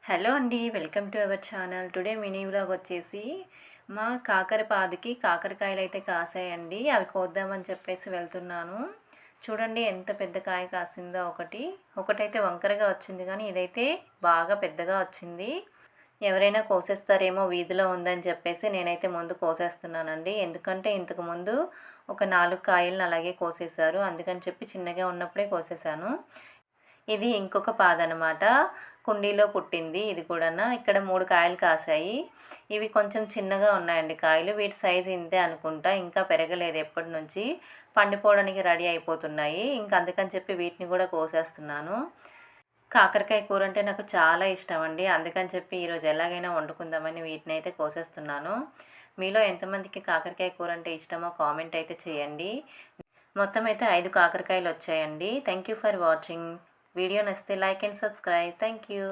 Hello అండి. Welcome to our channel. Today mini vlog వచ్చేసి మా కాకరపాదికి కాకరకాయలైతే కాసాయండి. అవి కోద్దామని చెప్పేసి వెళ్తున్నాను. చూడండి ఎంత పెద్ద కాయ కాసిందో ఒకటి. ఒకటైతే వంకరగా వచ్చింది కానీ ఇదైతే బాగా పెద్దగా వచ్చింది. ఎవరైనా కోసేస్తారేమో వీధిలో ఉందని చెప్పేసి నేనైతే ముందు కోసేస్తున్నానండి. ఎందుకంటే ఇంతకుముందు ఒక 4 కాయలను అలాగే కోసేశారు. అందుకని చెప్పి చిన్నగా ఉన్నప్పుడే కోసేశాను. ఇది ఇంకొక పాదనమాట. కుండీలో పుట్టింది ఇది కూడాన. ఇక్కడ 3 కాయలు కాసాయి. ఇవి కొంచెం చిన్నగా ఉన్నాయండి కాయలు. వీటి సైజు ఇంతే అనుకుంటా. ఇంకా పెరగలేదు ఎప్పటినుంచి. పండిపోవడానికి రెడీ అయిపోతున్నాయి. ఇంక అందుకని చెప్పి వీటిని కూడా కోసేస్తున్నాను. కాకరకాయ కూర అంటే నాకు చాలా ఇష్టం అండి. అందుకని చెప్పి ఈరోజు ఎలాగైనా వండుకుందామని వీటినైతే కోసేస్తున్నాను. మీలో ఎంతమందికి కాకరకాయ కూర అంటే ఇష్టమో కామెంట్ అయితే చేయండి. మొత్తం అయితే 5 కాకరకాయలు వచ్చాయండి. Thank you for watching. Video నచ్చితే like and subscribe. Thank you.